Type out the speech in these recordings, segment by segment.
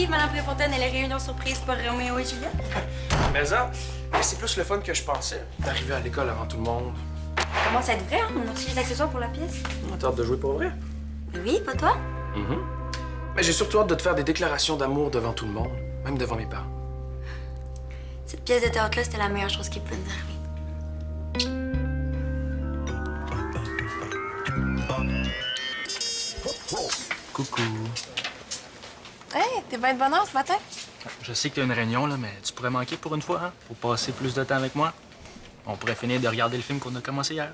arrive, Madame Préfontaine, et les réunions surprises pour Roméo et Juliette? Mais ça, c'est plus le fun que je pensais, d'arriver à l'école avant tout le monde. Ça commence à être vrai, hein? On a reçu les accessoires pour la pièce. T'as hâte de jouer pour vrai? Oui, pas toi? Mais j'ai surtout hâte de te faire des déclarations d'amour devant tout le monde, même devant mes parents. Cette pièce de théâtre-là, c'était la meilleure chose qui pouvait nous arriver. Coucou. Hey, t'es bien de bonne heure ce matin? Je sais que t'as une réunion, là, mais tu pourrais manquer pour une fois, hein? Pour passer plus de temps avec moi. On pourrait finir de regarder le film qu'on a commencé hier.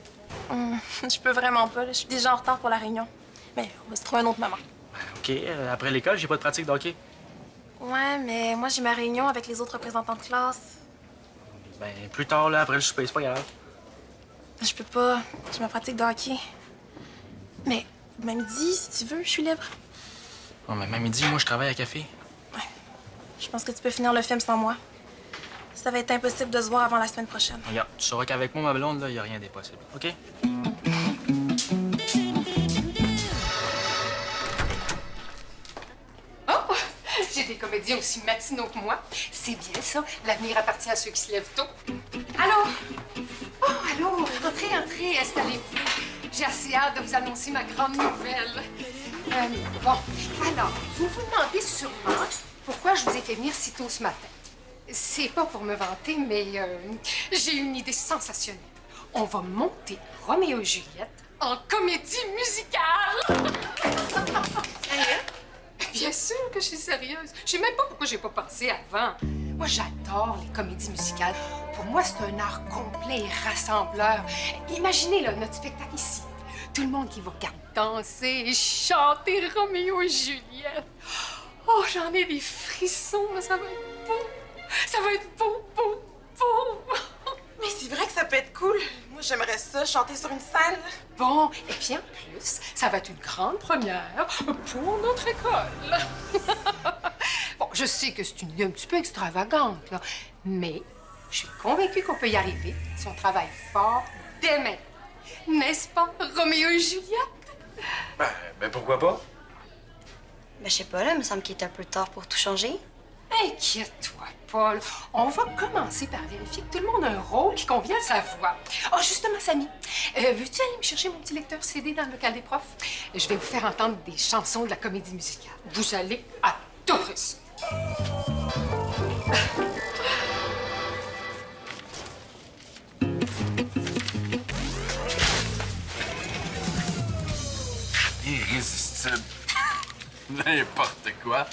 Je peux vraiment pas, là. Je suis déjà en retard pour la réunion. Mais on va se trouver un autre moment. OK, après l'école, j'ai pas de pratique de hockey. Ouais, mais moi, j'ai ma réunion avec les autres représentants de classe. Ben, plus tard, là, après le souper, c'est pas grave. Je peux pas. J'ai ma pratique de hockey. Mais demain midi, si tu veux, je suis libre. Oh, mais même midi, moi, je travaille à café. Je pense que tu peux finir le film sans moi. Ça va être impossible de se voir avant la semaine prochaine. Regarde, tu sauras qu'avec moi, ma blonde, là, y a rien d'impossible. OK? Oh! J'ai des comédiens aussi matinaux que moi. C'est bien ça. L'avenir appartient à ceux qui se lèvent tôt. Allô? Oh, allô? Entrez, entrez, installez-vous. J'ai assez hâte de vous annoncer ma grande nouvelle. Bon, alors, vous vous demandez sûrement pourquoi je vous ai fait venir si tôt ce matin. C'est pas pour me vanter, mais j'ai une idée sensationnelle. On va monter Roméo et Juliette en comédie musicale. Bien sûr que je suis sérieuse. Je sais même pas pourquoi j'ai pas pensé avant. Moi, j'adore les comédies musicales. Pour moi, c'est un art complet et rassembleur. Imaginez là, notre spectacle ici. Tout le monde qui vous regarde danser et chanter Roméo et Juliette. Oh, j'en ai des frissons, mais ça va être beau. Ça va être beau, beau, beau. Mais c'est vrai que ça peut être cool. Moi, j'aimerais ça, chanter sur une scène. Bon, et puis en plus, ça va être une grande première pour notre école. Bon, je sais que c'est une idée un petit peu extravagante, là, mais je suis convaincue qu'on peut y arriver si on travaille fort dès maintenant. N'est-ce pas, Roméo et Juliette? Ben pourquoi pas? Ben, je sais pas, là, il me semble qu'il est un peu tard pour tout changer. Inquiète-toi, Paul. On va commencer par vérifier que tout le monde a un rôle qui convient à sa voix. Oh, justement, Samy, veux-tu aller me chercher mon petit lecteur CD dans le local des profs? Je vais vous faire entendre des chansons de la comédie musicale. Vous allez adorer ça. Irrésistible. N'importe quoi.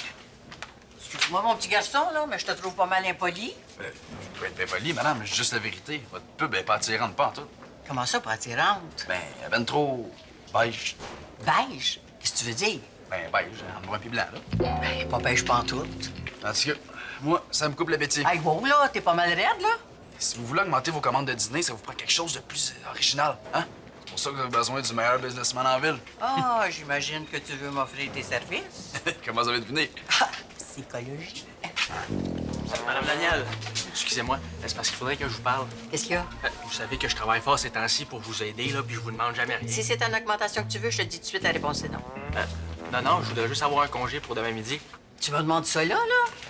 Excuse-moi, mon petit garçon, là, mais je te trouve pas mal impoli. Je peux être bien poli, madame, mais c'est juste la vérité. Votre pub est pas attirante, pas en tout. Comment ça, pas attirante? Ben, elle est ben trop beige. Beige? Qu'est-ce que tu veux dire? Ben, beige, en noir et blanc, là. Ben, pas beige pantoute. En tout cas, moi, ça me coupe l'appétit. Hey, wow, là, t'es pas mal raide, là? Si vous voulez augmenter vos commandes de dîner, ça vous prend quelque chose de plus original, hein? C'est pour ça que vous avez besoin du meilleur businessman en ville. Ah, j'imagine que tu veux m'offrir tes services. Comment vous avez deviné? Ah, psychologie. Madame Daniel, excusez-moi, c'est parce qu'il faudrait que je vous parle. Qu'est-ce qu'il y a? Vous savez que je travaille fort ces temps-ci pour vous aider, là, puis je vous demande jamais rien. Si c'est une augmentation que tu veux, je te dis tout de suite la réponse, c'est non. Non, je voudrais juste avoir un congé pour demain midi. Tu me demandes ça là?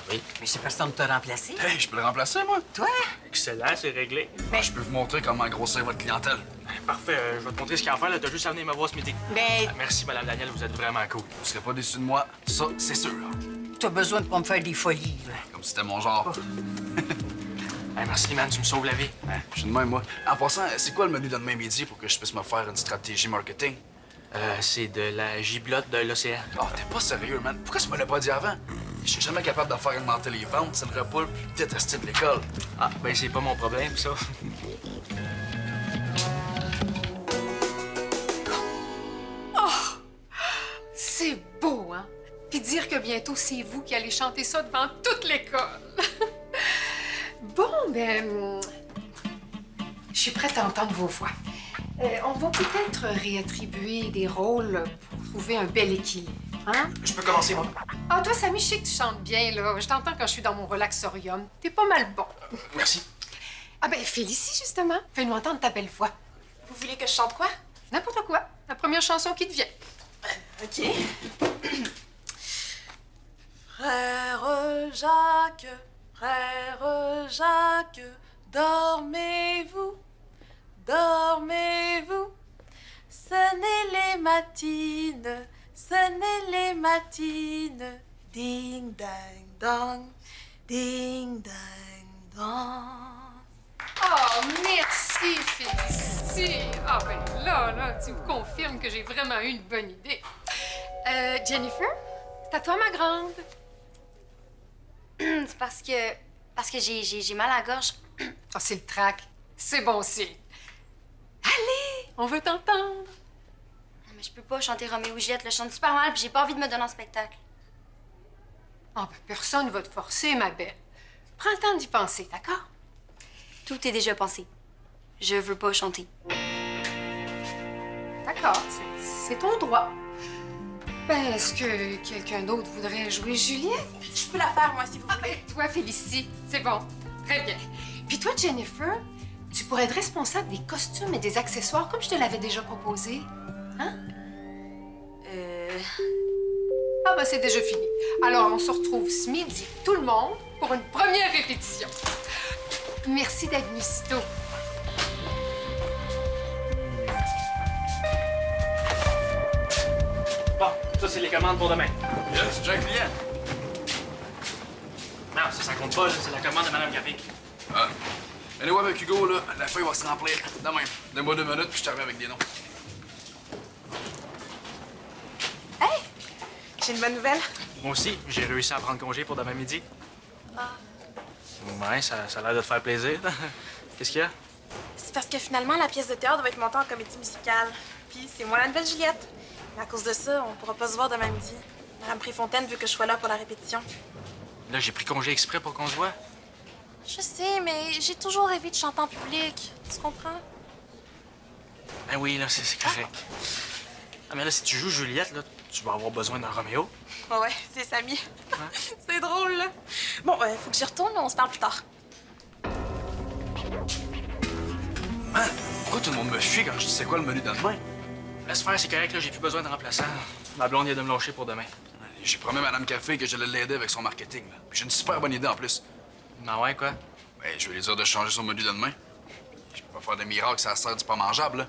Oui. Mais c'est personne de te remplacer. Hey, je peux le remplacer, moi? Toi? Excellent, c'est réglé. Ben, je peux vous montrer comment grossir votre clientèle. Parfait, je vais te montrer ce qu'il y a à faire, là. T'as juste à venir me voir ce midi. Mais Merci, Madame Daniel, vous êtes vraiment cool. Vous serez pas déçus de moi, ça, c'est sûr. t'as besoin de pas me faire des folies, là. Comme si c'était mon genre. Merci, man, tu me sauves la vie. Hein, je suis de même, moi. En passant, c'est quoi le menu de demain midi pour que je puisse me faire une stratégie marketing? C'est de la giblotte de l'océan. Oh, t'es pas sérieux, man. Pourquoi tu me l'as pas dit avant? Je suis jamais capable de faire augmenter les ventes. C'est le repas le plus détesté de l'école. Ah, ben c'est pas mon problème, ça. C'est beau, hein? Puis dire que bientôt, c'est vous qui allez chanter ça devant toute l'école. Bon, ben... je suis prête à entendre vos voix. On va peut-être réattribuer des rôles pour trouver un bel équilibre, hein? Je peux commencer, moi? Ah, toi, Samy, je sais que tu chantes bien, là. Je t'entends quand je suis dans mon relaxorium. T'es pas mal bon. Merci. Ah ben, Félicie, justement. Fais-nous entendre ta belle voix. Vous voulez que je chante quoi? N'importe quoi. La première chanson qui te vient. OK. Frère Jacques, frère Jacques, dormez-vous, dormez-vous. Sonnez les matines, sonnez les matines. Ding, dang, dong, ding, dang, dong. Oh, merci, Félicie. Ah, ben là, tu me confirmes que j'ai vraiment eu une bonne idée. Jennifer, c'est à toi, ma grande. C'est parce que j'ai mal à la gorge. Oh, c'est le trac. C'est bon signe. Allez, on veut t'entendre. Non, mais je peux pas chanter Roméo et Juliette, je chante super mal, puis j'ai pas envie de me donner en spectacle. Oh, ben, personne ne va te forcer, ma belle. Prends le temps d'y penser, d'accord? Tout est déjà pensé. Je veux pas chanter. D'accord, c'est ton droit. Ben, est-ce que quelqu'un d'autre voudrait jouer Juliette? Je peux la faire, moi, si vous voulez. Ben, toi, Félicie, c'est bon. Très bien. Puis toi, Jennifer, tu pourrais être responsable des costumes et des accessoires comme je te l'avais déjà proposé. Hein? Ah, ben, c'est déjà fini. Alors, on se retrouve ce midi, tout le monde, pour une première répétition. Merci d'être venu si tôt. Bon, ça, c'est les commandes pour demain. Yes, c'est déjà un client. Non, ça compte pas, là. C'est la commande de Madame Café. Ah. Anyway, avec Hugo, là, la feuille va se remplir demain. Donne-moi 2 minutes, puis je t'arrive avec des noms. Hey! J'ai une bonne nouvelle. Moi aussi, j'ai réussi à prendre congé pour demain midi. Ouais, ça a l'air de te faire plaisir. Qu'est-ce qu'il y a? C'est parce que finalement, la pièce de théâtre va être montée en comédie musicale. Puis c'est moi la nouvelle Juliette. Mais à cause de ça, on pourra pas se voir demain midi. Madame Préfontaine veut que je sois là pour la répétition. Là, j'ai pris congé exprès pour qu'on se voit. Je sais, mais j'ai toujours rêvé de chanter en public. Tu comprends? Ben oui, là, c'est correct. Ah, mais là, si tu joues Juliette, là, tu vas avoir besoin d'un Roméo. Ouais, c'est Samy. C'est drôle, là. Bon, faut que j'y retourne, on se parle plus tard. Man, pourquoi tout le monde me fuit quand je dis c'est quoi le menu de demain? Laisse faire, c'est correct, là, j'ai plus besoin de remplaçant. Ma blonde vient de me lâcher pour demain. J'ai promis à Madame Café que j'allais l'aider avec son marketing. Là. Puis j'ai une super bonne idée en plus. Ah ouais, quoi? Ben, je vais lui dire de changer son menu de demain. Je peux pas faire des miracles, ça sert du pas mangeable, là.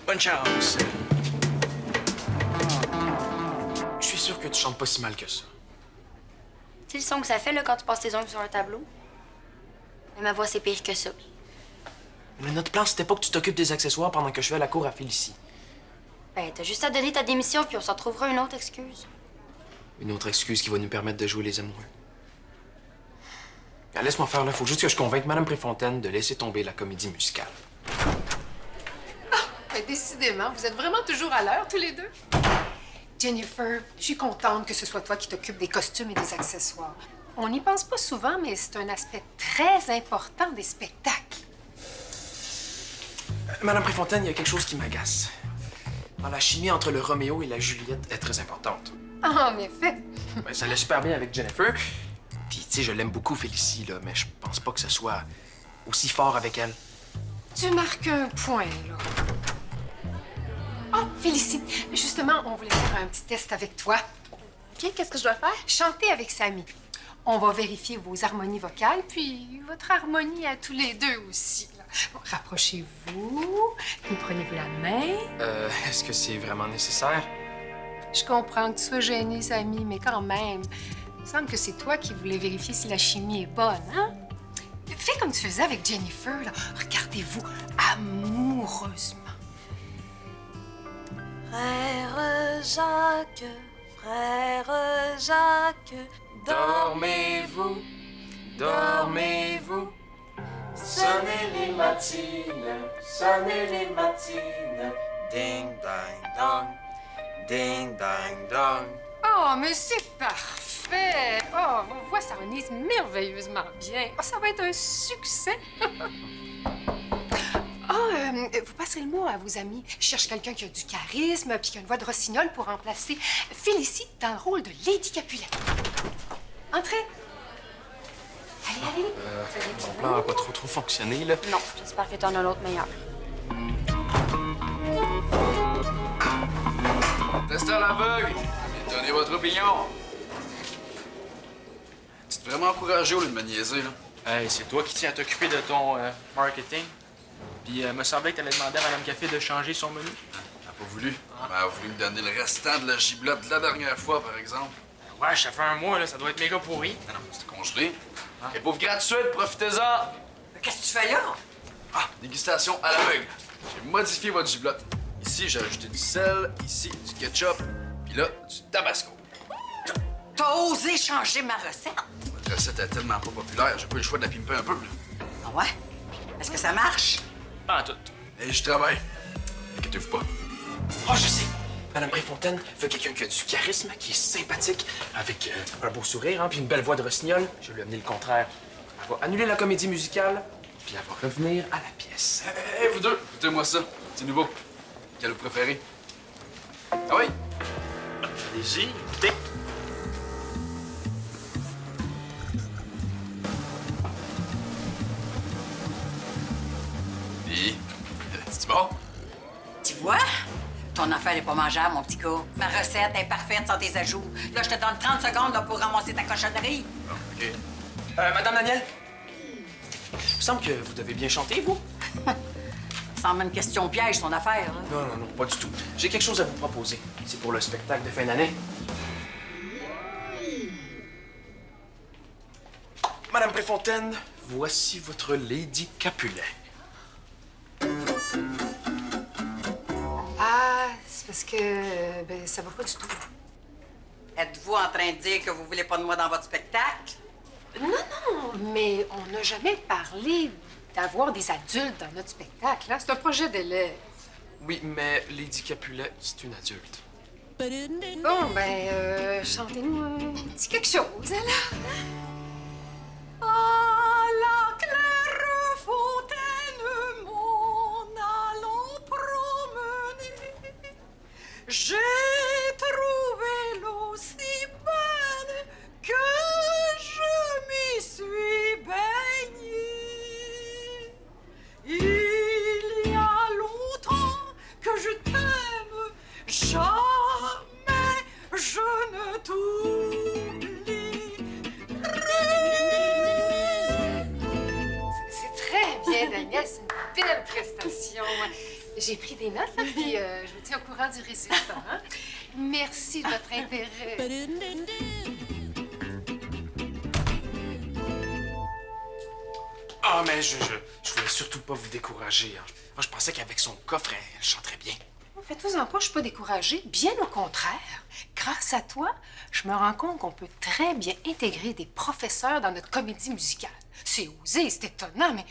Bonne chance. Je suis sûr que tu chantes pas si mal que ça. Tu sais le son que ça fait là, quand tu passes tes ongles sur un tableau? Mais ma voix, c'est pire que ça. Mais notre plan, c'était pas que tu t'occupes des accessoires pendant que je fais la cour à Félicie. Ben, t'as juste à donner ta démission, puis on s'en trouvera une autre excuse. Une autre excuse qui va nous permettre de jouer les amoureux. Ah, laisse-moi faire, là. Faut juste que je convainque Madame Préfontaine de laisser tomber la comédie musicale. Ben, décidément, vous êtes vraiment toujours à l'heure, tous les deux. Jennifer, je suis contente que ce soit toi qui t'occupes des costumes et des accessoires. On n'y pense pas souvent, mais c'est un aspect très important des spectacles. Madame Préfontaine, il y a quelque chose qui m'agace. La chimie entre le Roméo et la Juliette est très importante. Ah, en effet. Ben, ça allait super bien avec Jennifer. Puis, tu sais, je l'aime beaucoup, Félicie, là, mais je pense pas que ce soit aussi fort avec elle. Tu marques un point, là. Oh, Félicie, justement, on voulait faire un petit test avec toi. OK, qu'est-ce que je dois faire? Chanter avec Samy. On va vérifier vos harmonies vocales, puis votre harmonie à tous les deux aussi. Là. Bon, rapprochez-vous, puis prenez-vous la main. Est-ce que c'est vraiment nécessaire? Je comprends que tu sois gêné, Samy, mais quand même, il me semble que c'est toi qui voulais vérifier si la chimie est bonne, hein? Fais comme tu faisais avec Jennifer, là. Regardez-vous amoureusement. Frère Jacques, frère Jacques, Dormez-vous, dormez-vous. Sonnez les matines, sonnez les matines. Ding, dang, dong, ding, dang, dong. Oh, mais c'est parfait! Oh, vos voix s'harmonisent merveilleusement bien. Oh, ça va être un succès! Vous passerez le mot à vos amis. Je cherche quelqu'un qui a du charisme puis qui a une voix de rossignol pour remplacer Félicie dans le rôle de Lady Capulet. Entrez! Allez, allez! Ton plan n'a pas trop fonctionné, là. Non, j'espère que t'en as l'autre meilleur. Testeur à l'aveugle, donnez votre opinion. Petite Vraiment encouragé au lieu de me niaiser, là. Hey, c'est toi qui tiens à t'occuper de ton marketing. Puis, me semblait que t'allais demander à Madame Café de changer son menu. Elle a pas voulu. Elle a voulu me donner le restant de la giblotte de la dernière fois, par exemple. Ouais, ça fait un mois, là, ça doit être méga pourri. Non, non, c'était congelé. Et pauvre gratuite, profitez-en! Qu'est-ce que tu fais là? Ah, dégustation à l'aveugle. J'ai modifié votre giblotte. Ici, j'ai ajouté du sel, ici, du ketchup, puis là, du tabasco. T'as osé changer ma recette? Votre recette est tellement pas populaire, j'ai pas eu le choix de la pimper un peu, là. Ah ouais? Est-ce que ça marche? Pas en tout. Et je travaille. Inquiétez-vous pas. Oh, je sais! Madame Préfontaine veut quelqu'un qui a du charisme, qui est sympathique, avec un beau sourire, hein, puis une belle voix de rossignol. Je vais lui amener le contraire. Elle va annuler la comédie musicale, puis elle va revenir à la pièce. Hé, vous deux, écoutez-moi ça. C'est nouveau. Quel vous préférez? Ah oui? Allez-y, écoutez. Puis, c'est bon? Tu vois? Ton affaire est pas mangeable, mon petit gars. Ma recette est parfaite sans tes ajouts. Là, je te donne 30 secondes là, pour ramasser ta cochonnerie. Bon, OK. Madame Daniel? Il me semble que vous devez bien chanter, vous? Ça semble une question piège, ton affaire. Là. Non, non, non, pas du tout. J'ai quelque chose à vous proposer. C'est pour le spectacle de fin d'année. Madame Préfontaine, voici votre Lady Capulet. Ah, c'est parce que ben, ça va pas du tout. Êtes-vous en train de dire que vous voulez pas de moi dans votre spectacle? Non, non, mais on n'a jamais parlé d'avoir des adultes dans notre spectacle. Hein? C'est un projet d'élève. Oui, mais Lady Capulet, c'est une adulte. Bon, ben, chantez-nous un petit quelque chose, alors. À la claire fontaine, mon allant promener, j'ai trouvé l'eau si belle que je m'y suis baignée. Il y a longtemps que je t'aime, jamais je ne t'oublierai. C'est très bien, Daniel. C'est une belle prestation. J'ai pris des notes, là, puis je vous tiens au courant du résultat. Hein? Merci de votre intérêt. Ah, mais je voulais surtout pas vous décourager. Hein. Moi, je pensais qu'avec son coffre, elle chanterait bien. Faites-vous-en pas, je suis pas découragée. Bien au contraire. Grâce à toi, je me rends compte qu'on peut très bien intégrer des professeurs dans notre comédie musicale. C'est osé, c'est étonnant, mais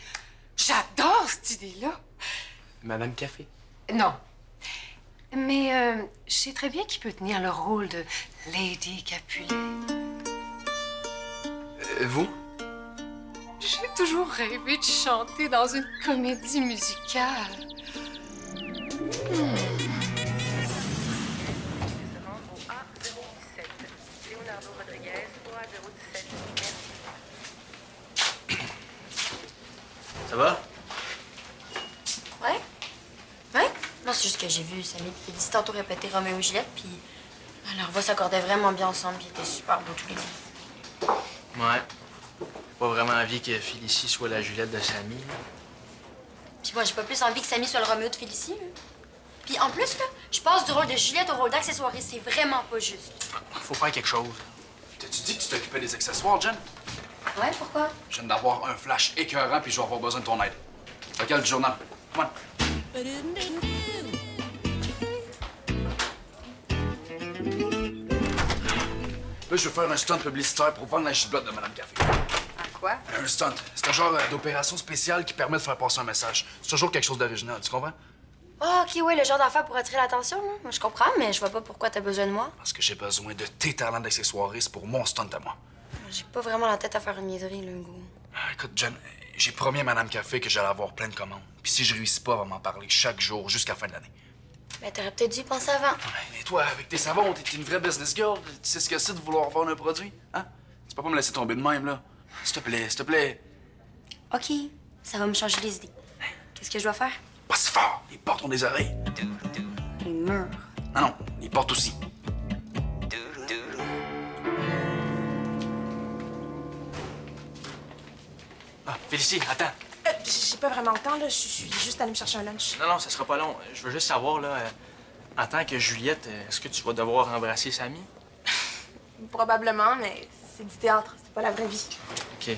j'adore cette idée-là. Madame Café? Non. Mais je sais très bien qui peut tenir le rôle de Lady Capulet. Vous? J'ai toujours rêvé de chanter dans une comédie musicale. Ça va? Ouais? Ouais? Non, c'est juste que j'ai vu Samy et Félicie tantôt répéter Roméo et Juliette, puis leur voix s'accordait vraiment bien ensemble, puis ils étaient super beaux tous les deux. Ouais. Pas vraiment envie que Félicie soit la Juliette de Samy. là. Puis moi, j'ai pas plus envie que Samy soit le Roméo de Félicie, là. Puis en plus, là, je passe du rôle de Juliette au rôle d'accessoiriste, c'est vraiment pas juste. Faut faire quelque chose. T'as-tu dit que tu t'occupais des accessoires, Jen? Ouais, pourquoi? Je viens d'avoir un flash écœurant, puis je vais avoir besoin de ton aide. Lequel du journal? Come on. Là, je veux faire un stunt publicitaire pour vendre la giblotte de Madame Café. À quoi? Un stunt. C'est un genre d'opération spéciale qui permet de faire passer un message. C'est toujours quelque chose d'original, tu comprends? Ah, OK, ouais, le genre d'affaire pour attirer l'attention, là. Moi, je comprends, mais je vois pas pourquoi t'as besoin de moi. Parce que j'ai besoin de tes talents d'accessoiriste pour mon stunt à moi. J'ai pas vraiment la tête à faire une niaiserie, là, Hugo. Ah, écoute, Jen, j'ai promis à Madame Café que j'allais avoir plein de commandes. Puis si je réussis pas, elle va m'en parler chaque jour jusqu'à la fin de l'année. Ben, t'aurais peut-être dû y penser avant. Mais toi, avec tes savons, t'es une vraie business girl. Tu sais ce que c'est de vouloir vendre un produit? Hein? Tu peux pas me laisser tomber de même, là. S'il te plaît, s'il te plaît. OK, ça va me changer les idées. Qu'est-ce que je dois faire? Pas si fort. Les portes ont des oreilles. Les murs. Non, non, les portes aussi. Félicie, attends. J'ai pas vraiment le temps, là. Je suis juste allée me chercher un lunch. Non, ça sera pas long. Je veux juste savoir, là, en tant que Juliette, est-ce que tu vas devoir embrasser Samy? Probablement, mais c'est du théâtre, c'est pas la vraie vie. OK.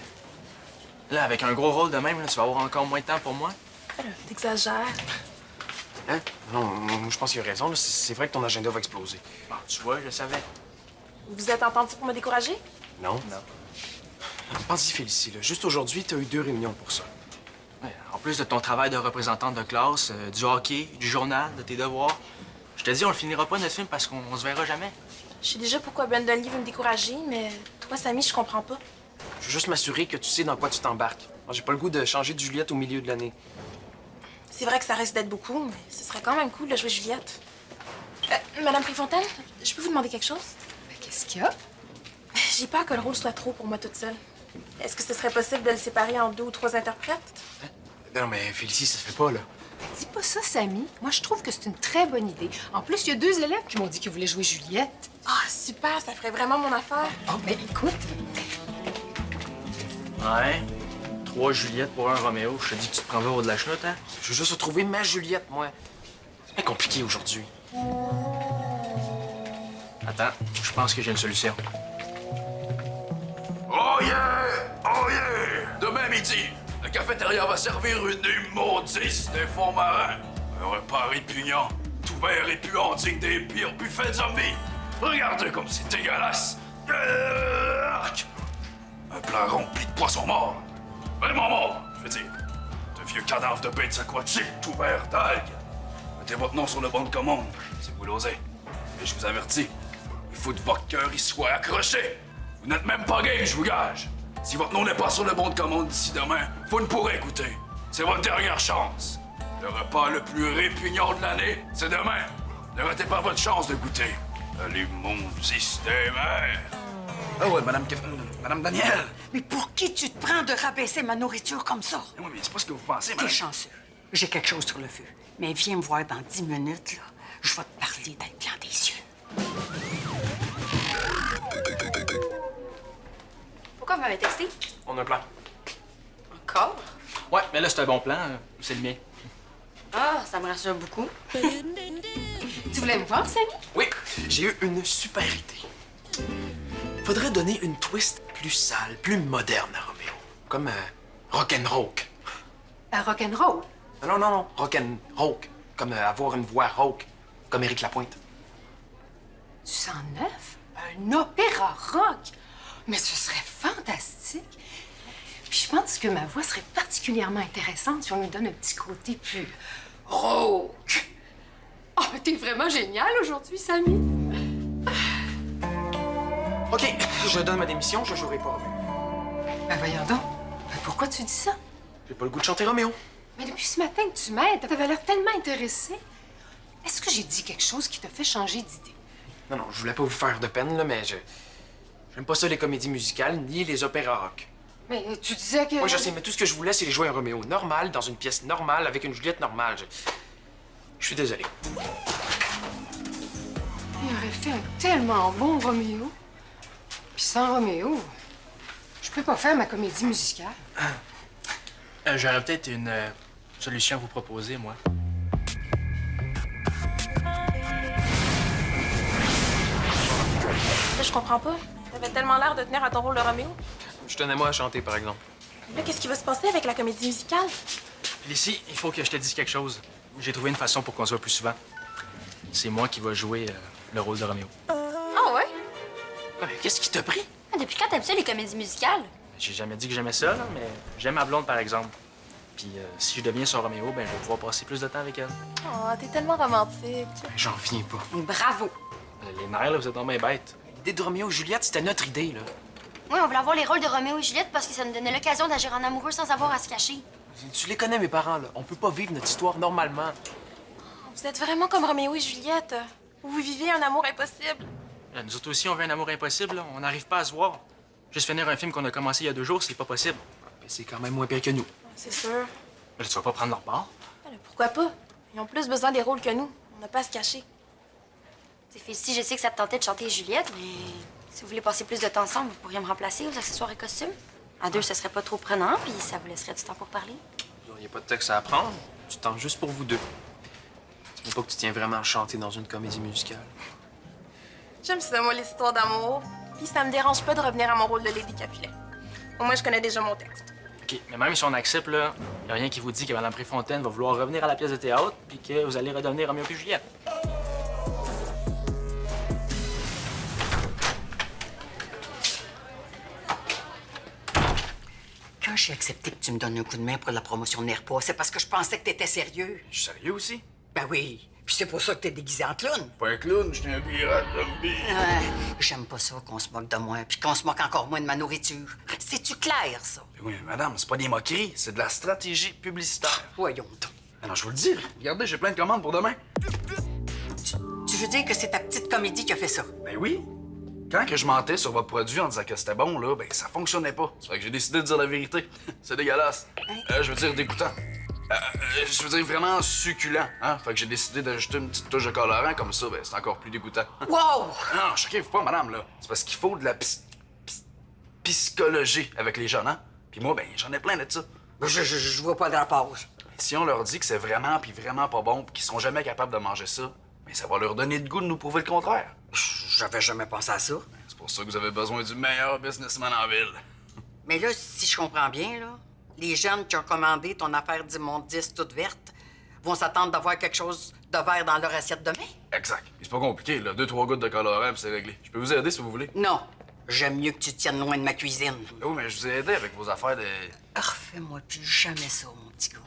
Là, avec un gros rôle de même, là, tu vas avoir encore moins de temps pour moi? T'exagères. Hein? Non, je pense qu'il a raison. Là. C'est vrai que ton agenda va exploser. Bon, tu vois, je le savais. Vous êtes entendu pour me décourager? Non? Non. Pense-y, Félicie. Là. Juste aujourd'hui, t'as eu 2 réunions pour ça. Ouais, en plus de ton travail de représentante de classe, du hockey, du journal, de tes devoirs, je te dis, on le finira pas notre film parce qu'on se verra jamais. Je sais déjà pourquoi Ben Donnelly veut me décourager, mais toi, Samy, je comprends pas. Je veux juste m'assurer que tu sais dans quoi tu t'embarques. Moi, j'ai pas le goût de changer de Juliette au milieu de l'année. C'est vrai que ça reste d'être beaucoup, mais ce serait quand même cool de jouer Juliette. Madame Préfontaine, je peux vous demander quelque chose? Mais qu'est-ce qu'il y a? J'ai peur que le rôle soit trop pour moi toute seule. Est-ce que ce serait possible de le séparer en 2 ou 3 interprètes? Non, mais Félicie, ça se fait pas, là. Dis pas ça, Samy. Moi, je trouve que c'est une très bonne idée. En plus, il y a 2 élèves qui m'ont dit qu'ils voulaient jouer Juliette. Ah, super, ça ferait vraiment mon affaire. Oh, mais écoute, Ouais. 3 Juliette pour un Roméo. Je te dis que tu te prends au de la chenoute, hein? Je veux juste retrouver ma Juliette, moi. C'est bien compliqué aujourd'hui. Attends, je pense que j'ai une solution. Oh yeah! Oh yeah! Demain midi, la cafétéria va servir une immondice des fonds marins. Un repas répugnant, tout vert et puant digne des pires buffets de zombies. Regardez comme c'est dégueulasse. Arc! Un plat rempli de poissons morts. Vraiment morts, je veux dire. De vieux cadavres de bêtes aquatiques tout verts d'algues. Mettez votre nom sur le bon de commande, si vous l'osez. Et je vous avertis, il faut que votre cœur y soit accroché. Vous n'êtes même pas game, je vous gage. Si votre nom n'est pas sur le bon de commande d'ici demain, vous ne pourrez goûter. C'est votre dernière chance. Le repas le plus répugnant de l'année, c'est demain. Ne ratez pas votre chance de goûter. L'immondice des mers. Ah ouais, Madame Daniel. Mais pour qui tu te prends de rabaisser ma nourriture comme ça? Oui, mais c'est pas ce que vous pensez, T'es madame. chanceux. J'ai quelque chose sur le feu. Mais viens me voir dans 10 minutes, là. Je vais te parler d'un blanc des yeux. Pourquoi vous m'avez texté? On a un plan. Encore? Ouais, mais là, c'est un bon plan. C'est le mien. Ah, ça me rassure beaucoup. tu voulais me voir, Samy? Oui, j'ai eu une super idée. Faudrait donner une twist plus sale, plus moderne à Roméo. Comme rock'n'roll. Rock'n'roll. Non, rock'n'roll. Comme avoir une voix rauque, comme Éric Lapointe. Du 109? Un opéra rock? Mais ce serait fantastique. Puis je pense que ma voix serait particulièrement intéressante si on lui donne un petit côté plus rauque. Oh, t'es vraiment génial aujourd'hui, Samy. OK, je donne ma démission, je jouerai pas Roméo. Ben voyons donc. Ben pourquoi tu dis ça? J'ai pas le goût de chanter Roméo. Mais depuis ce matin que tu m'aides, t'avais l'air tellement intéressé. Est-ce que j'ai dit quelque chose qui te fait changer d'idée? Non, je voulais pas vous faire de peine, là, mais j'aime pas ça les comédies musicales ni les opéras rock. Mais tu disais que... Moi, je sais, mais tout ce que je voulais, c'est jouer un Roméo normal, dans une pièce normale, avec une Juliette normale. Je suis désolé. Il aurait fait un tellement bon Roméo. Puis sans Roméo, je peux pas faire ma comédie musicale. J'aurais peut-être une solution à vous proposer, moi. Là, je comprends pas. T'avais tellement l'air de tenir à ton rôle de Roméo. Je tenais moi à chanter, par exemple. Là, qu'est-ce qui va se passer avec la comédie musicale? Félicie, il faut que je te dise quelque chose. J'ai trouvé une façon pour qu'on se voit plus souvent. C'est moi qui vais jouer le rôle de Roméo. Ah ouais? Ouais, mais qu'est-ce qui t'a pris? Depuis quand t'aimes ça, les comédies musicales? J'ai jamais dit que j'aimais ça, là, mais j'aime ma blonde, par exemple. Puis si je deviens son Roméo, ben je vais pouvoir passer plus de temps avec elle. Oh, t'es tellement romantique. J'en reviens pas. Bravo. Les nerfs, là, vous êtes dans mes bêtes. L'idée de Roméo et Juliette, c'était notre idée, là. Oui, on voulait avoir les rôles de Roméo et Juliette parce que ça nous donnait l'occasion d'agir en amoureux sans avoir à se cacher. Tu les connais, mes parents, là. On peut pas vivre notre histoire normalement. Vous êtes vraiment comme Roméo et Juliette. Vous vivez un amour impossible. Nous autres aussi, on veut un amour impossible, là. On n'arrive pas à se voir. Juste finir un film qu'on a commencé il y a 2 jours, c'est pas possible. Mais c'est quand même moins pire que nous. C'est sûr. Là, tu vas pas prendre leur part? Alors, pourquoi pas? Ils ont plus besoin des rôles que nous. On n'a pas à se cacher. Si je sais que ça te tentait de chanter Juliette, mais si vous voulez passer plus de temps ensemble, vous pourriez me remplacer aux accessoires et costumes. À deux, ce serait pas trop prenant, puis ça vous laisserait du temps pour parler. Il n'y a pas de texte à apprendre. Tu tentes juste pour vous deux. Dis-moi pas que tu tiens vraiment à chanter dans une comédie musicale. J'aime ça, moi, les histoires d'amour. Puis ça me dérange pas de revenir à mon rôle de Lady Capulet. Au moins, je connais déjà mon texte. OK, mais même si on accepte, là, y a rien qui vous dit que Mme Préfontaine va vouloir revenir à la pièce de théâtre puis que vous allez redevenir Roméo puis Juliette. Quand j'ai accepté que tu me donnes un coup de main pour la promotion de Nerpa, c'est parce que je pensais que t'étais sérieux. Je suis sérieux aussi? Ben oui. Puis c'est pour ça que t'es déguisé en clown. Pas un clown, j'étais un pirate zombie. J'aime pas ça qu'on se moque de moi, puis qu'on se moque encore moins de ma nourriture. C'est-tu clair, ça? Oui, madame, c'est pas des moqueries, c'est de la stratégie publicitaire. Voyons donc. Alors, je vous le dis, regardez, j'ai plein de commandes pour demain. Tu veux dire que c'est ta petite comédie qui a fait ça? Ben oui. Quand que je mentais sur votre produit en disant que c'était bon, là, ben ça fonctionnait pas. C'est vrai que j'ai décidé de dire la vérité. C'est dégueulasse. Je veux dire dégoûtant. Je veux dire vraiment succulent, hein? Fait que j'ai décidé d'ajouter une petite touche de colorant, comme ça, ben c'est encore plus dégoûtant. Wow! Non, choquez-vous pas, madame, là. C'est parce qu'il faut de la psychologie avec les jeunes, hein? Puis moi, ben j'en ai plein de ça. Je vois pas de rapport. Si on leur dit que c'est vraiment puis vraiment pas bon pis qu'ils seront jamais capables de manger ça, ben ça va leur donner le goût de nous prouver le contraire. J'avais jamais pensé à ça. C'est pour ça que vous avez besoin du meilleur businessman en ville. Mais là, si je comprends bien, là, les jeunes qui ont commandé ton affaire d'immondice toute verte vont s'attendre d'avoir quelque chose de vert dans leur assiette demain? Exact. Et c'est pas compliqué, là. 2-3 gouttes de colorant pis c'est réglé. Je peux vous aider si vous voulez. Non. J'aime mieux que tu te tiennes loin de ma cuisine. Oui, mais je vous ai aidé avec vos affaires de... Refais-moi plus jamais ça, mon petit gars.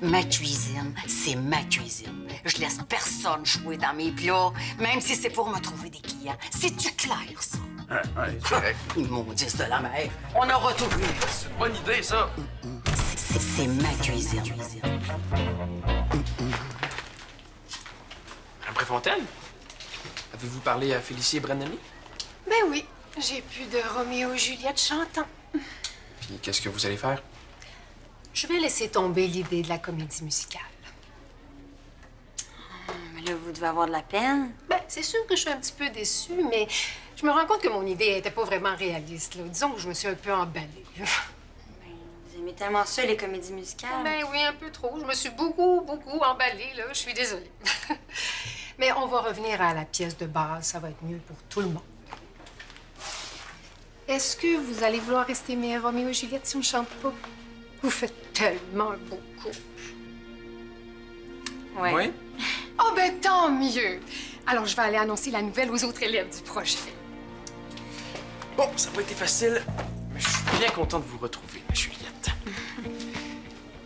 Ma cuisine, c'est ma cuisine. Je laisse personne jouer dans mes plats, même si c'est pour me trouver des clients. C'est-tu clair, ça? Ouais, c'est correct. Immondice de la mer. On aura tout vu. C'est une bonne idée, ça. C'est ma cuisine. Mme Préfontaine? Avez-vous parlé à Félicie et Brannelli? Ben oui, j'ai plus de Roméo et Juliette chantant. Puis qu'est-ce que vous allez faire? Je vais laisser tomber l'idée de la comédie musicale. Mais là, vous devez avoir de la peine. Ben, c'est sûr que je suis un petit peu déçue, mais je me rends compte que mon idée était pas vraiment réaliste, là. Disons que je me suis un peu emballée. Vous aimez tellement ça, les comédies musicales. Ben oui, un peu trop. Je me suis beaucoup emballée, là. Je suis désolée. Mais on va revenir à la pièce de base. Ça va être mieux pour tout le monde. Est-ce que vous allez vouloir rester mes Roméo et Juliette si on ne chante pas? Vous faites tellement un beau couple. Ouais. Oui? Oh, ben tant mieux! Alors, je vais aller annoncer la nouvelle aux autres élèves du projet. Bon, ça n'a pas été facile, mais je suis bien content de vous retrouver, ma Juliette.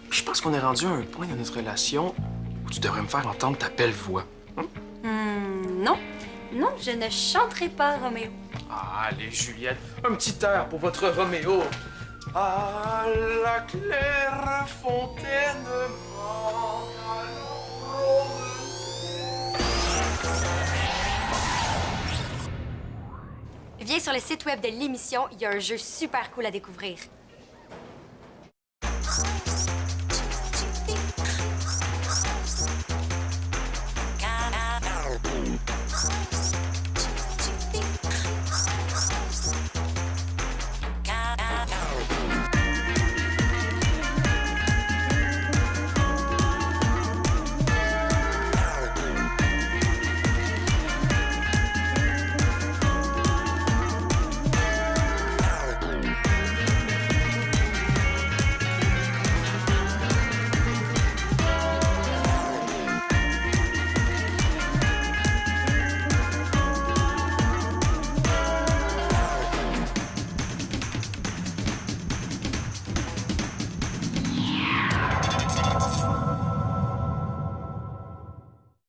Je pense qu'on est rendu à un point dans notre relation où tu devrais me faire entendre ta belle voix. Non. Non, je ne chanterai pas, Roméo. Ah, allez, Juliette, un petit air pour votre Roméo. À la claire fontaine Viens sur le site web de l'émission, il y a un jeu super cool à découvrir.